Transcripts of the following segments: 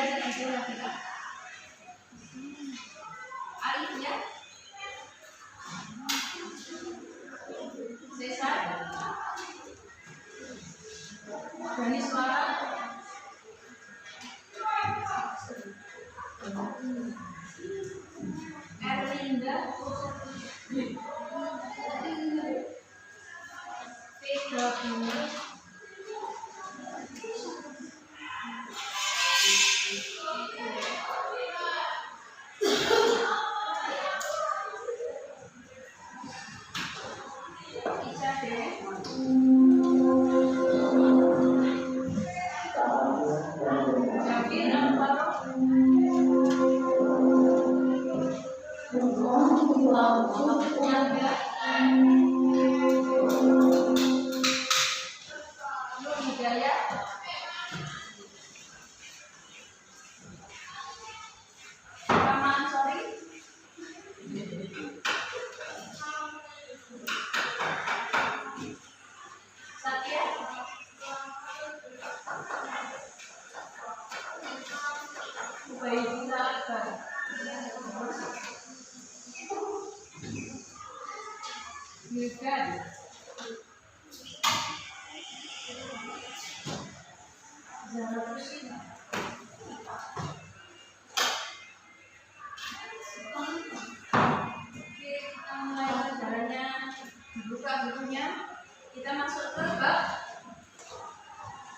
belajar istilah kita. Alif ya. Sesar. Garis suara. Erlinda. Pedro. Kita masuk ke bab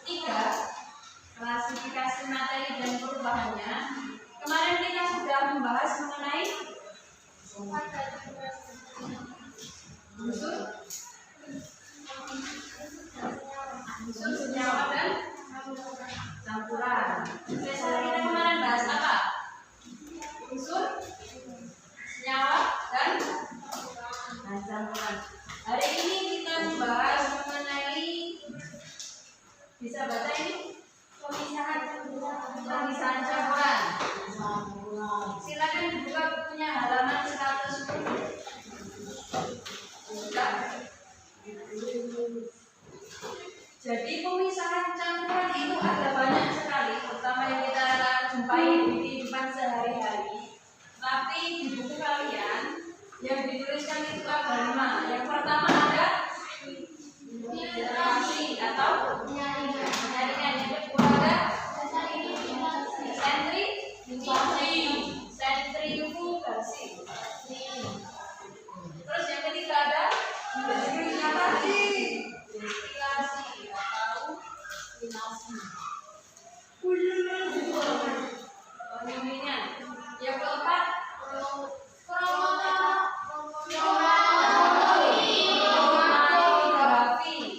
3, klasifikasi materi dan perubahannya. Kemarin kita sudah membahas mengenai unsur senyawa dan campuran. Kita kemarin bahas apa? Unsur senyawa dan campuran. Hari ini kita membahas mengenai, bisa baca ini, pemisahan campuran. Silakan dibuka bukunya halaman 110. Jadi pemisahan campuran itu ada banyak sekali, terutama yang kita jumpai di kehidupan sehari-hari. Tapi di buku kalian yang dituliskan itu ada 5. Yang pertama ada generasi atau penyaringan. Yang kedua ada sentrifugasi. Terus yang ketiga ada destilasi atau penyulingan. Yang keempat kromatografi.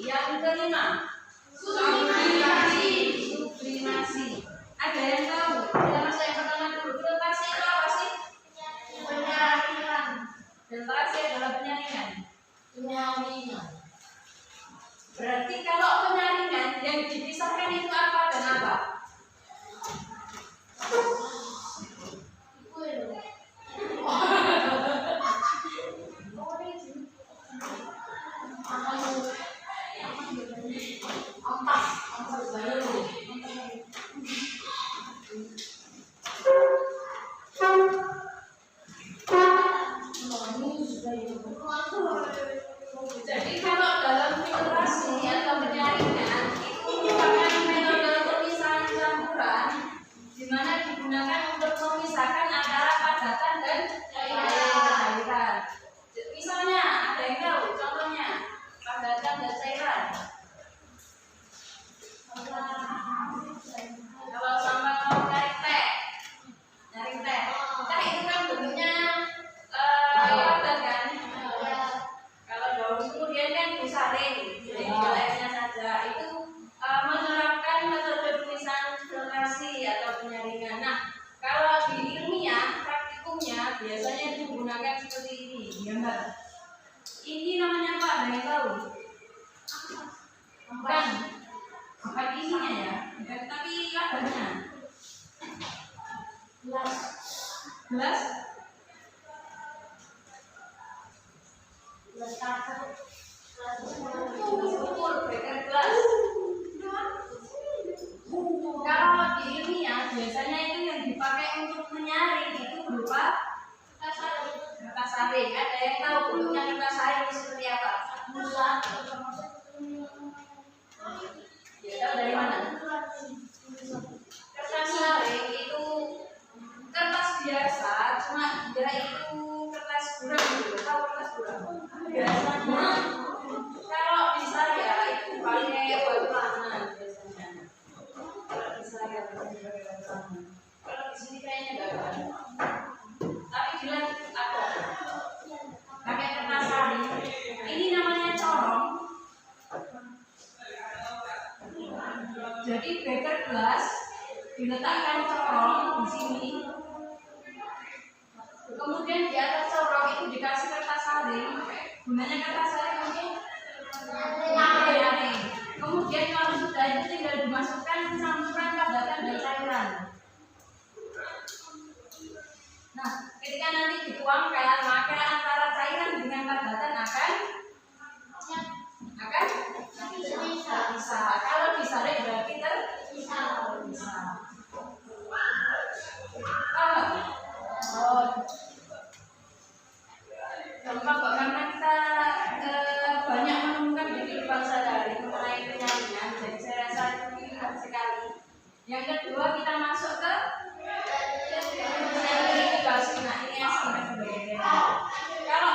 Yang kelima sublimasi. Ada yang tahu? Kita masuk yang pertama dulu. Filtrasi itu apa sih? Penyaringan. Filtrasi adalah penyaringan. Berarti kalau penyaringan yang dipisahkan itu apa dan apa? Jadi kalau dalam filtrasi atau penyaringan itu merupakan metode pemisahan campuran di mana digunakan untuk memisahkan antara padatan dan cairan. Misalnya ada yang tahu contohnya padatan dan cairan. Kalau sama mau cari teh, teh itu kan bentuknya padat kan. Kalau daun kemudian kan disaring, jadi tinggal airnya saja. Itu menerapkan metode pemisahan filtrasi atau penyaringan. Nah, kalau di ilmiah praktikumnya biasanya digunakan seperti ini, gambar. Ini namanya apa? Ada yang tahu? Bukan isinya ya, tapi labanya. Gelas. Beker gelas. Kalau di ilmiah biasanya berupa kertas saring. Ada yang tahu bentuknya kertas saring seperti apa? Ya, tahu dari mana? Kertas saring itu kertas biasa, cuma dia itu kertas buram gitu. Tahu kertas buram? Biasanya kalau bisa ya itu pakai batu tangan biasanya. Kalau bisa ya pakai batu tangan. Kalau di sini kayaknya nggak ada. Tapi jelas ada. Pakai kertas saring. Ini namanya corong. Jadi beker gelas diletakkan corong di sini. Kemudian di atas corong itu dikasih kertas saring. Gunanya kertas saring mungkin nyaring. Kemudian kalau sudah itu tinggal dimasukkan campuran padatan dan cairan. Nah, ketika nanti dituangkan, maka antara cairan dengan padatan akan bisa. Kalau disaring berarti terpisah. Oh, gampang kok karena kita banyak menemukan di kehidupan sehari-hari mengenai penyaringan. Jadi saya rasa itu mudah sekali. Yang kedua kita masuk ke sentrifugasi. Nah ini yang sangat berbeda. Kalau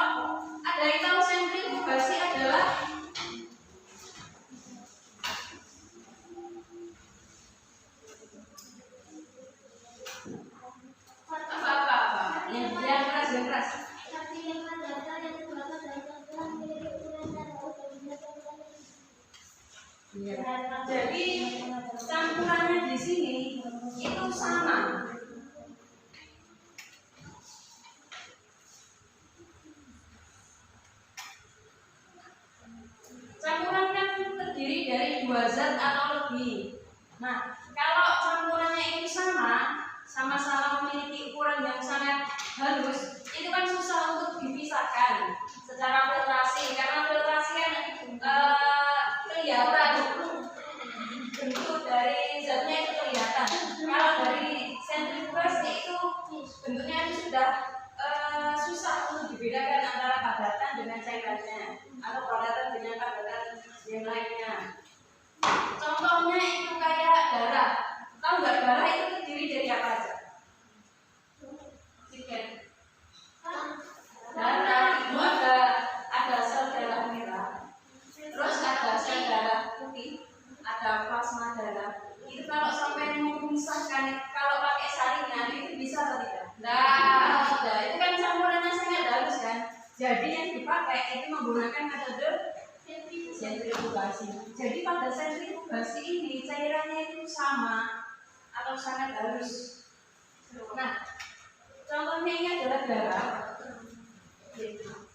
ada yang tahu sentrifugasi adalah apa? Yang keras. Jadi campurannya di sini itu sama. Campuran kan terdiri dari 2 zat atau lebih. Nah, kalau campurannya itu sama-sama memiliki ukuran yang sangat halus, itu kan susah untuk dipisahkan secara filtrasi. Karena filtrasi kan kelihatan bentuk dari zatnya itu kelihatan. Kalau dari sentrifugasi itu bentuknya itu sudah susah untuk dibedakan antara padatan dengan cairannya atau padatan dengan padatan yang lainnya. Contohnya itu kayak darah. Tahu nggak darah itu terdiri dari apa aja? Darah itu ada sel darah merah, terus ada sel darah putih, ada plasma darah. Itu kalau sampai mau memisahkan, kalau pakai saringan itu bisa atau tidak? Nah, itu kan campurannya sangat halus kan. Jadi yang dipakai itu menggunakan metode sentrifugasi. Jadi pada sentrifugasi ini cairannya itu sama atau sangat halus. Nah, contohnya ini adalah darah.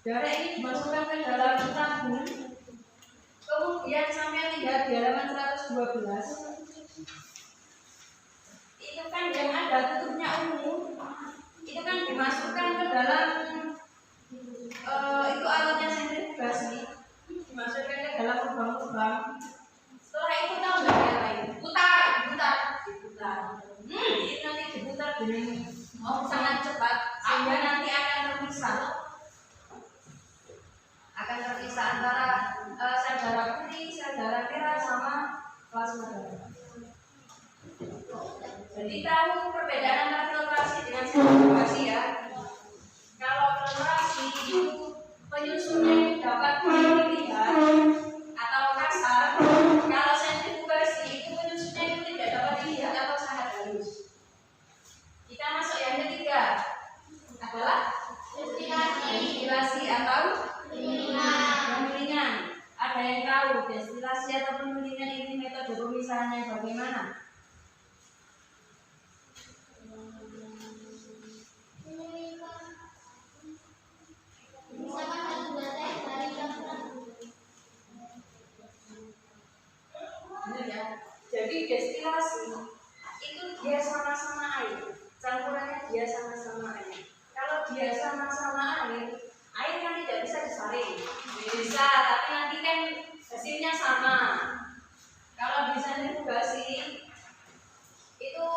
Darah ini dimasukkan ke dalam tabung. Kemudian sampai lihat di halaman 112. Itu kan yang ada tutupnya ungu. Itu kan dimasukkan ke dalam itu alatnya sentrifugasi. Dimasukkan ke dalam lubang-lubang. Setelah itu tahu nggak yang lain? Diputar. Ini nanti diputar dengan sangat cepat sehingga nanti akan terpisah. Antara sel darah putih, sel darah merah sama plasma darah. Jadi tahu perbedaan antara filtrasi dengan sentrifugasi ya. Kalau filtrasi itu penyusunnya itu dapat dilihat atau kasar. Kalau sentrifugasi itu penyusunnya itu tidak dapat dilihat atau sangat halus. Kita masuk yang ketiga adalah destilasi atau penyulingan. Ada yang tahu destilasi atau penyulingan ini metode pemisahannya bagaimana? Benar ya. Jadi destilasi itu dia sama-sama air, campurannya dia sama-sama air. Kalau dia sama-sama air kan tidak bisa disaring. Bisa, tapi nanti kan hasilnya sama. Kalau di sentrifugasi itu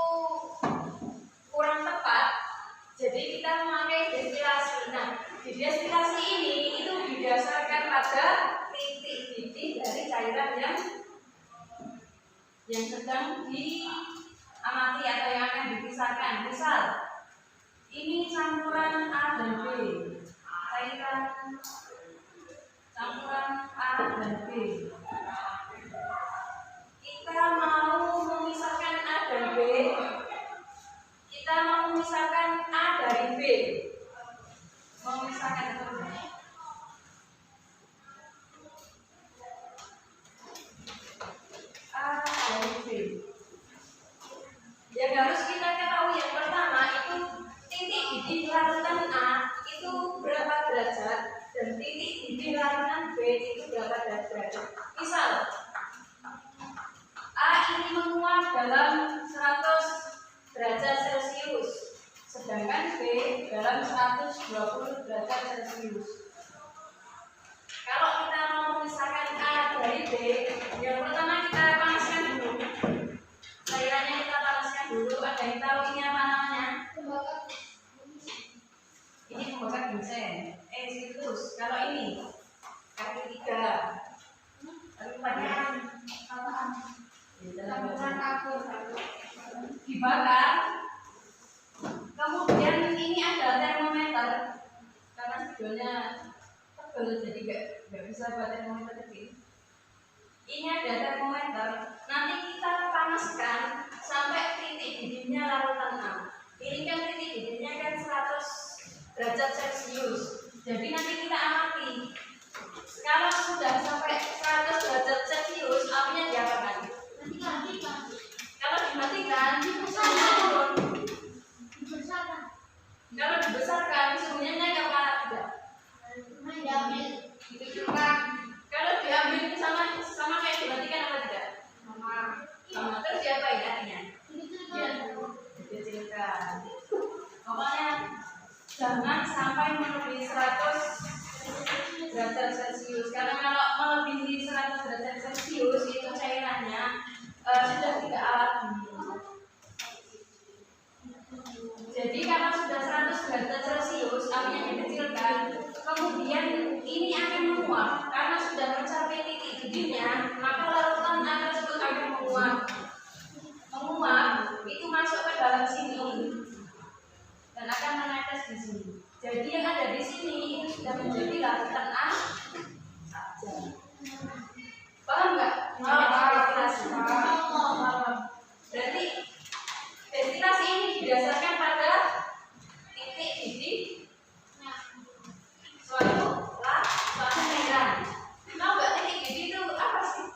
kurang tepat. Jadi kita memakai destilasi. Nah, di destilasi ini itu didasarkan pada titik didih dari cairan yang sedang diamati atau yang akan dipisahkan. Misal, ini campuran A dan B, cairan campuran A dan B. Kita mau memisahkan A dan B. Kita mau memisahkan A dari B. Memisahkan itu. A dari B. Yang harus kita ketahui yang pertama itu titik didih larutan A itu berapa derajat dan titik didih larutan B itu berapa derajat. Misal A ini menguap dalam 100 derajat Celcius, sedangkan B dalam 120 derajat Celcius. Kalau kita mau memisahkan A dari B, yang pertama kita panaskan dulu. Cairannya kita panaskan dulu. Ada yang tahu ini apa namanya? Ini pembakar ginseng. Citrus. Kalau ini kaki 3. Kaki 4 dibakar. Kemudian ini ada termometer. Karena videonya tebal jadi nggak bisa buat termometer kecil. Ini ada termometer. Nanti kita panaskan sampai titik didihnya larutan A. Ini kan titik didihnya kan 100 derajat Celcius. Jadi nanti kita amati. Kalau sudah sampai 100 derajat Celcius, apinya diapakan? Kalau dimatikan, suhunya turun. Kalau dibesarkan, suhunya naik apa tidak? Kalau diambil sama kayak dimatikan apa tidak? Sama. Terus diapain artinya? Ya, dikecilkan. Pokoknya jangan sampai melebihi 100 derajat Celcius. Karena kalau melebihi 100 derajat Celcius itu cairannya sudah tidak awet. Jadi kalau sudah 100 derajat Celcius apinya dikecilkan, kemudian ini akan menguap. Karena sudah mencapai titik didihnya, maka larutan A tersebut akan menguap. Itu masuk ke dalam sini dan akan menetes di sini. Jadi yang ada di sini itu sudah menjadi larutan A saja. Paham nggak? Berarti destilasi ini didasarkan pada titik didih suatu cairan. Tahu nggak titik didih itu apa sih?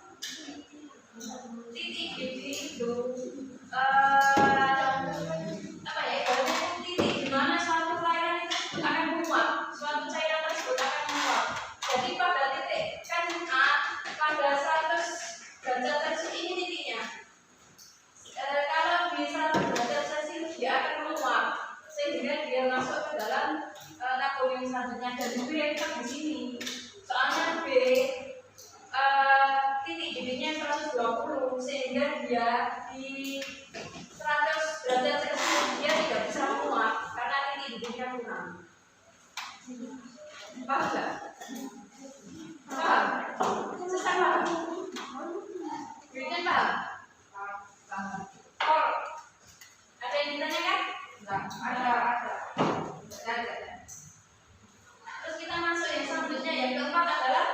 Titik didih itu apa ya? Titik di mana suatu cairan itu akan menguap, suatu cairan tersebut akan menguap. Jadi pada titik kan A pada 100 derajat Celcius ini titiknya. Kalau di 100 derajat Celcius dia akan menguap sehingga dia masuk ke dalam tabung yang selanjutnya dan B tetap di sini. Soalnya B titik didihnya 120 sehingga dia di 100 derajat Celcius dia tidak bisa menguap karena titik didihnya kurang. Paham nggak? Paham? Susah paham? Bikin paham? Paham. Ada yang ditanyakan? Enggak. Ada. Terus kita masuk yang selanjutnya, yang keempat adalah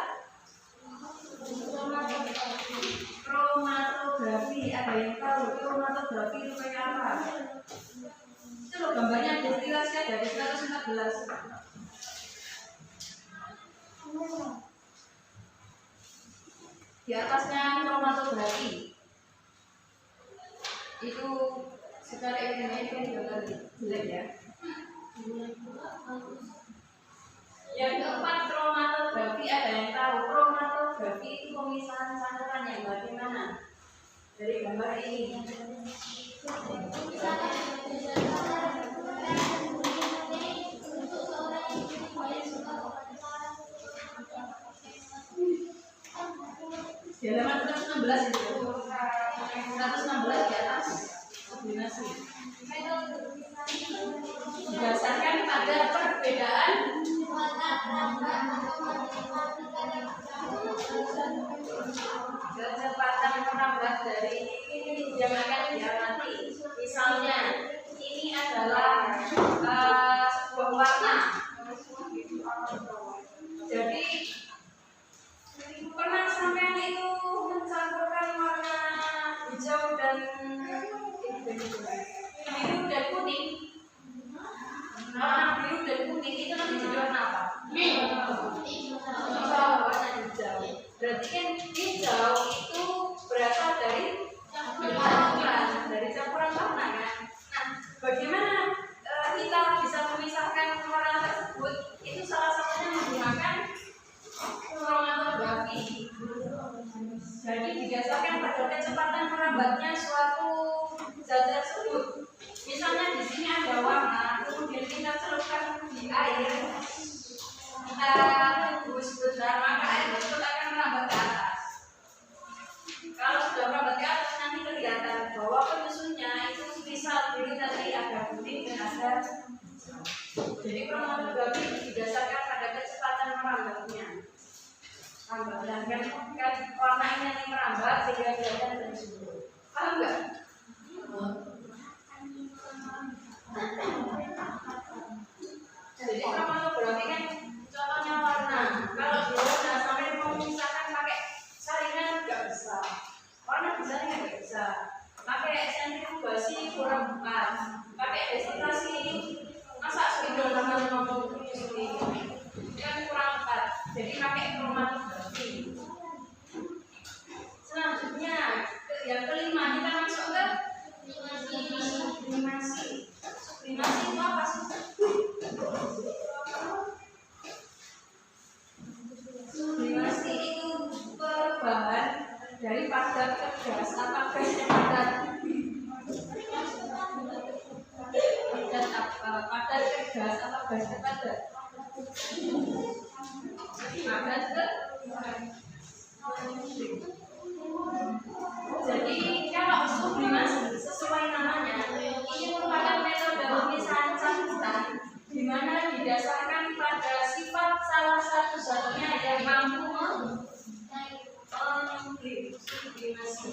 kromatografi. Ada yang tahu kromatografi itu kayak apa? Itu loh gambarnya destilasi ada di 114. Di atasnya kromatografi. Itu secara ilmiah itu juga jelek ya. Yang keempat kromatografi. Ada yang tahu kromatografi itu pemisahan campuran yang bagaimana? Dari gambar ini. Di halaman 116 itu. 116 di atas kombinasi. Dasar Kecepatan merambat dari ini yang akan diamati. Misalnya, ini adalah sebuah warna. Jadi, pernah sampean itu mencampurkan warna hijau dan biru dan kuning. Warna biru dan kuning itu nanti jadi warna apa? Warna hijau. Berarti kan hijau itu berasal dari campuran warna kan. Nah, bagaimana kita bisa memisahkan warna tersebut? Itu salah satunya menggunakan kromatografi. Jadi berdasarkan pada kecepatan merambatnya suatu zat tersebut. Misalnya di sini ada warna, kemudian kita celupkan di air, kita tunggu sebentar, maka air tersebut akan merambat ke atas. Kalau sudah merambat ke atas, nanti kelihatan bahwa penyusunnya itu bisa biru tadi ada kuning dan ada. Jadi kromatografi didasarkan pada kecepatan merambatnya. Dan kan warna ini nanti merambat sehingga kelihatan dari sudut. Paham nggak? Jadi kromatografi kan contohnya warna. Kalau di warna sampai mau memisahkan pakai saringan nggak bisa. Warna bisa nggak bisa. Pakai sentrifugasi kurang bukan. Pakai destilasi masa sudah ngomong kan kurang tepat. Jadi pakai kromatografi. Selanjutnya yang kelima kita masuk ke sublimasi. Sublimasi itu apa sih? Sublimasi itu perubahan dari padat ke gas atau gas ke padat. Padat ke gas atau gas ke padat. Padat ke. Jadi kalau sublimasi sesuai namanya, ini merupakan metode pemisahan campuran di mana didasarkan pada sifat salah satu zatnya yang mampu sublimasi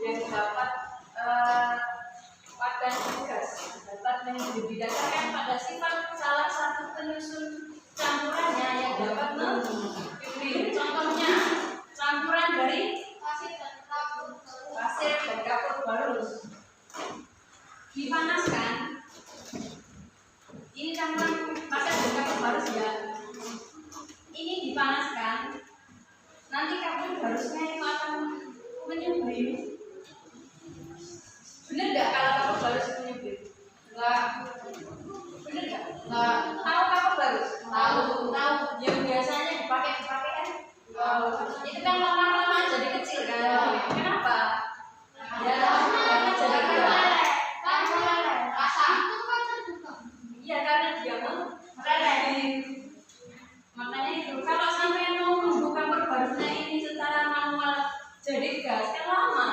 yang dapat padat gas dapat didasarkan pada sifat salah satu penyusun campurannya yang dapat memberi. Contohnya campuran dari pasir dan kapur barus dipanaskan. Ini campuran pasir dan kapur barus ya. Ini dipanaskan. Nanti kapur barusnya itu akan menyublim. Benar nggak kalau kapur barus menyublim? Enggak. Benar nggak? Enggak. Tahu kapur barus? Tahu. Yang biasanya dipakai kan? Itu kan lama-lama jadi kecil kan? Kenapa? Ya, karena jadi meleleh. Rasa. Iya, karena dia meleleh. Makanya itu kalau sampai mau membuka perbarusnya ini secara manual jadi gas kan lama.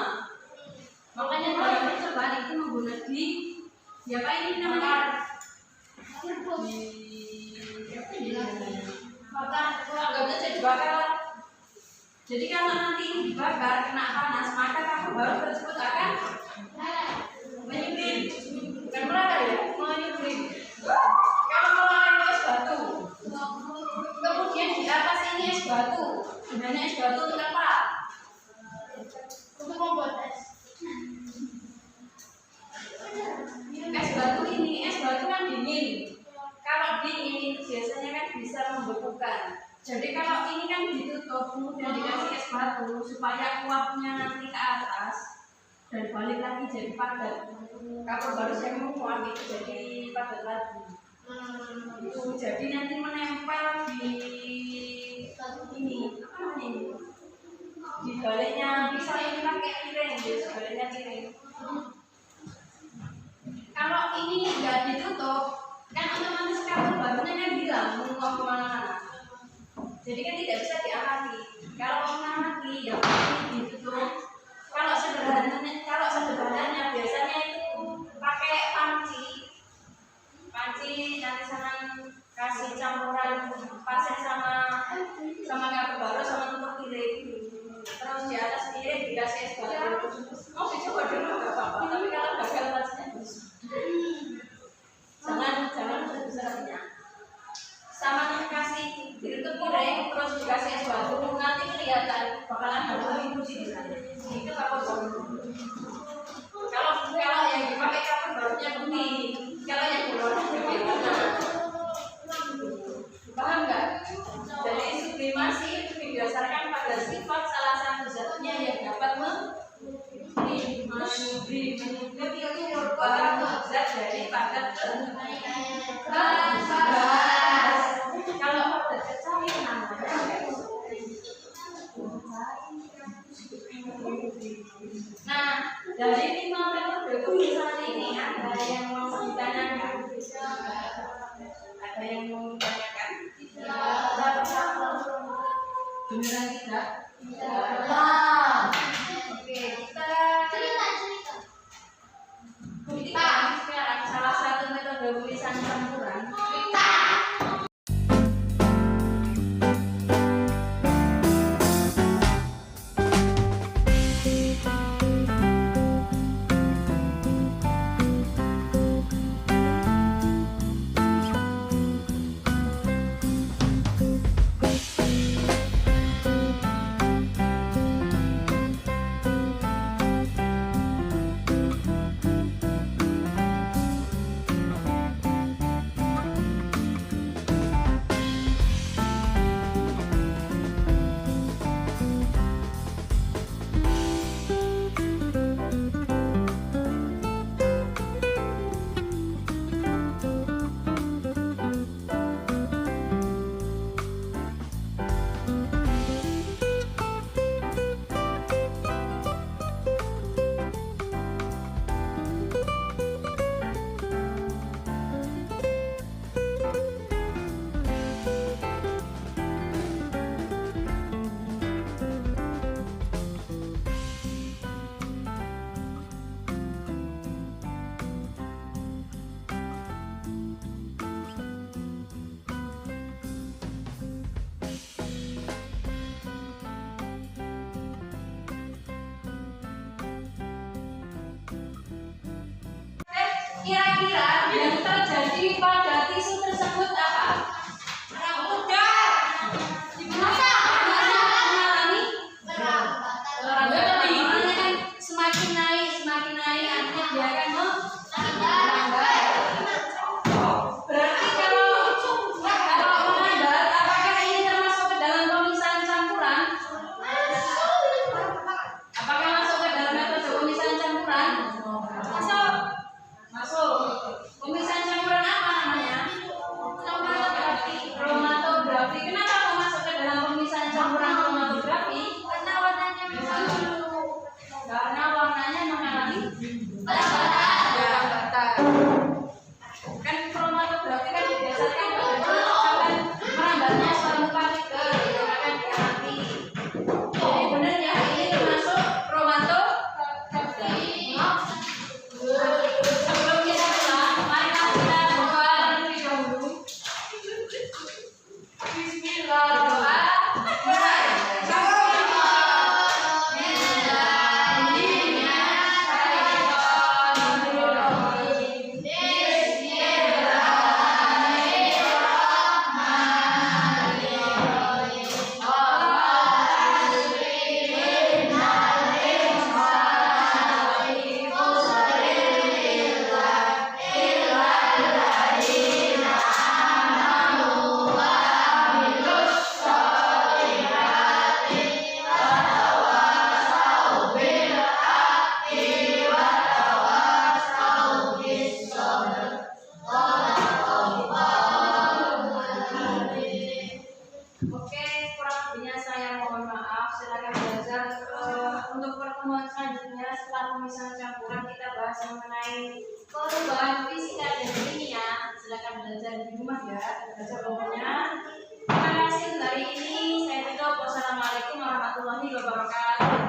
Makanya dalam percobaan itu menggunakan apa ini namanya? Nggak bisa dibakar. Jadi kalau nanti ini dibakar kena panas, maka kapur barus tersebut akan menyublim. Bukan meleleh ya, menyublim. Kalau meleleh itu es batu. Kemudian di atas ini es batu. Gunanya es batu untuk apa? Untuk membuat es. Es batu kan dingin. Kalau dingin biasanya kan bisa membekukan. Jadi kalau ini kan ditutup kemudian dikasih es batu supaya uapnya nanti ke atas dan balik lagi jadi padat. Kapur barus yang menguap itu jadi padat lagi. Itu jadi nanti menempel di ini apa namanya ini? Di baliknya bisa ini pakai piring, di baliknya piring. Kalau ini nggak ditutup, kan otomatis kapur barusnya kan hilang menguap kemana-mana. Jadi kan tidak bisa diamati. Kalau mengamati, ya ini ditutup. Kalau sederhananya biasanya itu pakai panci nanti sana kasih campuran padat ke kalau padat kecari namanya. Nah, dari 5 metode tulisan ini ada yang mau ditanyakan? Ada yang mau ditanyakan? Beneran tidak? Oke, kita buktikan sekarang salah satu metode tulisan campuran. Kira-kira yang terjadi pada tisu tersebut apa? Semakin naik, artinya dia akan melambat. Berarti kalau melambat, apakah ini termasuk ke dalam pemisahan campuran? Apakah masuk ke dalam metode pemisahan campuran? Masuk. Pemisahan campuran apa namanya? Kromatografi. Kenapa kok masuk ke dalam pemisahan campuran kromatografi? Karena warnanya mengalami pelambatan. Kan kromatografi kan berdasarkan pada merambatnya suatu partikel yang akan diamati. Jadi benar ya, ini termasuk kromatografi. Sebelum kita pulang, mari kita berdoa terlebih dahulu. Bismillahirrahmanirrahim. Oke, kurang lebihnya saya mohon maaf. Silakan belajar untuk pertemuan selanjutnya setelah pemisahan campuran kita bahas mengenai perubahan fisika dan kimia. Silakan belajar di rumah ya, belajar pokoknya. Terima kasih untuk hari ini. Saya tutup. Wassalamualaikum warahmatullahi wabarakatuh.